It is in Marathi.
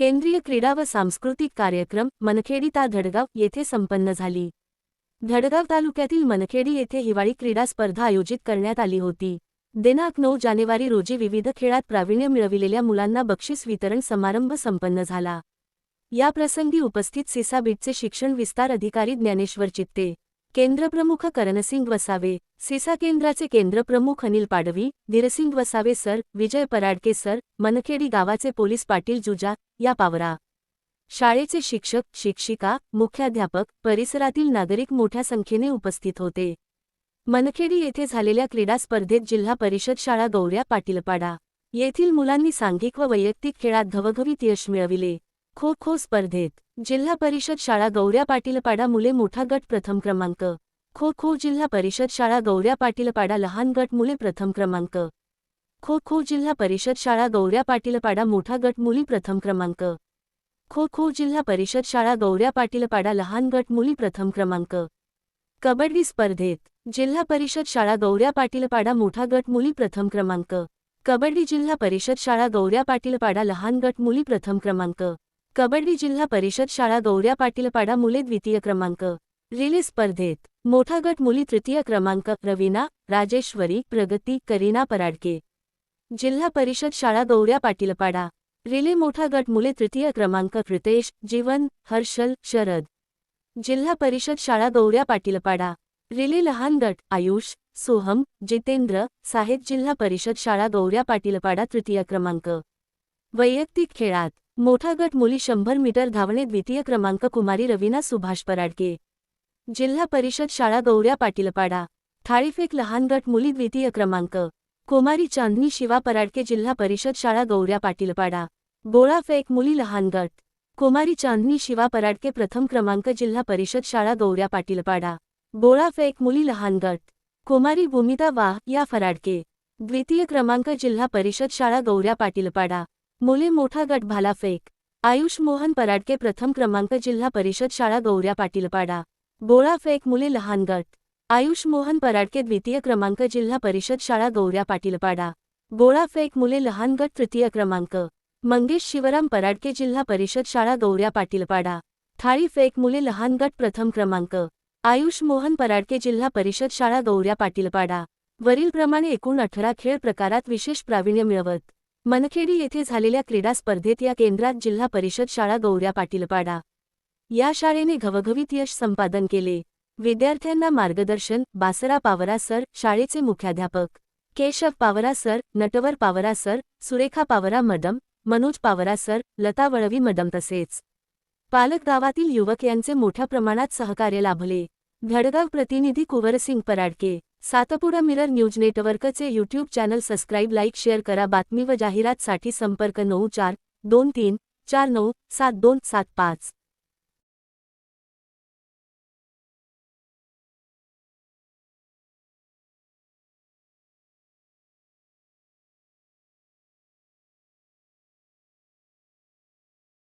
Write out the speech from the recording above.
केंद्रीय क्रीडा व सांस्कृतिक कार्यक्रम मनखेडी ता धडगाव येथे संपन्न झाली। धडगाव तालुक्यातील मनखेडी येथे हिवाळी क्रीडा स्पर्धा आयोजित करण्यात आली होती। दिनांक 9 जानेवारी रोजी विविध खेळात प्रावीण्य मिळविलेल्या मुलांना बक्षीस वितरण समारंभ संपन्न झाला। या प्रसंगी उपस्थित सीसा बीटचे शिक्षण विस्तार अधिकारी ज्ञानेश्वर चित्ते, केंद्रप्रमुख करणसिंग वसावे, सीसा केंद्राचे केंद्रप्रमुख अनिल पाडवी, धीरसिंग वसावे सर, विजय पराडके सर, मनखेडी गावाचे पोलीस पाटील जुजा या पावरा, शाळेचे शिक्षक शिक्षिका, मुख्याध्यापक, परिसरातील नागरिक मोठ्या संख्येने उपस्थित होते। मनखेडी येथे झालेल्या क्रीडा स्पर्धेत जिल्हा परिषद शाळा गौऱ्या पाटीलपाडा येथील मुलांनी सांघिक व वैयक्तिक खेळात घवघवीत यश मिळविले। खो खो स्पर्धेत जिल्हा परिषद शाळा गौऱ्या पाटीलपाडा मुले मोठा गट प्रथम क्रमांक, खो खो जिल्हा परिषद शाळा गौऱ्या पाटीलपाडा लहान गट मुले प्रथम क्रमांक, खो खो जिल्हा परिषद शाळा गौऱ्या पाटीलपाडा मोठा गट मुली प्रथम क्रमांक, खो खो जिल्हा परिषद शाळा गौऱ्या पाटीलपाडा लहान गट मुली प्रथम क्रमांक। कबड्डी स्पर्धेत जिल्हा परिषद शाळा गौऱ्या पाटीलपाडा मोठा गट मुली प्रथम क्रमांक, कबड्डी जिल्हा परिषद शाळा गौऱ्या पाटीलपाडा लहान गट मुली प्रथम क्रमांक, कबड्डी जिल्हा परिषद शाळा गौऱ्या पाटीलपाडा मुले द्वितीय क्रमांक। रिले स्पर्धेत मोठा गट मुली तृतीय क्रमांक, रवीना, राजेश्वरी, प्रगती, करीना पराडके, जिल्हा परिषद शाळा गौऱ्या पाटीलपाडा। रिले मोठा गट मुले तृतीय क्रमांक, कृतेश, जीवन, हर्षल, शरद, जिल्हा परिषद शाळा गौऱ्या पाटीलपाडा। रिले लहान गट आयुष, सोहम, जितेंद्र, साहेब, जिल्हा परिषद शाळा गौऱ्या पाटीलपाडा तृतीय क्रमांक। वैयक्तिक खेळात मोठा गट मुली 100 मीटर धावणे द्वितीय क्रमांक, कुमारी रवीना सुभाष पराडके, जिल्हा परिषद शाळा गौऱ्या पाटीलपाडा। थाळीफेक लहान गट मुली द्वितीय क्रमांक, कुमारी चांदनी शिवा पराडके, जिल्हा परिषद शाळा गौऱ्या पाटीलपाडा। गोळा फेक मुली लहान गट, कुमारी चांदनी शिवा पराडके प्रथम क्रमांक, जिल्हा परिषद शाळा गौऱ्या पाटीलपाडा। गोळा फेक मुली लहान गट, कुमारी भूमिता वाह या फराडके, द्वितीय क्रमांक, जिल्हा परिषद शाळा गौऱ्या पाटीलपाडा। मुले मोठा गट भालाफेक आयुष मोहन पराडके प्रथम क्रमांक, जिल्हा परिषद शाळा गौऱ्या पाटीलपाडा। गोळा फेक मुले लहान गट, आयुष मोहन पराडके द्वितीय क्रमांक, जिल्हा परिषद शाळा गौऱ्या पाटीलपाडा। गोळा फेक मुले लहान गट तृतीय क्रमांक, मंगेश शिवराम पराडके, जिल्हा परिषद शाळा गौऱ्या पाटीलपाडा। थाळी फेक मुले लहान गट प्रथम क्रमांक, आयुष मोहन पराडके, जिल्हा परिषद शाळा गौऱ्या पाटीलपाडा। वरीलप्रमाणे एकूण 18 खेळ प्रकारात विशेष प्रावीण्य मिळवत मनखेडी येथे झालेल्या क्रीडा स्पर्धेत या केंद्रात जिल्हा परिषद शाळा गौऱ्या पाटीलपाडा या शाळेने घवघवीत यश संपादन केले। विद्यार्थ्यांना मार्गदर्शन बासरा पावरा सर, शाळेचे मुख्याध्यापक Keshav Pawara sir, Natwar Pawara sir, Surekha Pawara madam, Manoj Pawara sir, Lata Valvi madam तसेच पालक गावातील युवक यांचे मोठ्या प्रमाणात सहकार्य लाभले। धडगाव प्रतिनिधी कुंवरसिंग पराडके। सातपुडा मिरर न्यूज नेटवर्कचे YouTube channel subscribe, like, share करा। बातमी व जाहिरात साठी संपर्क 9423497275।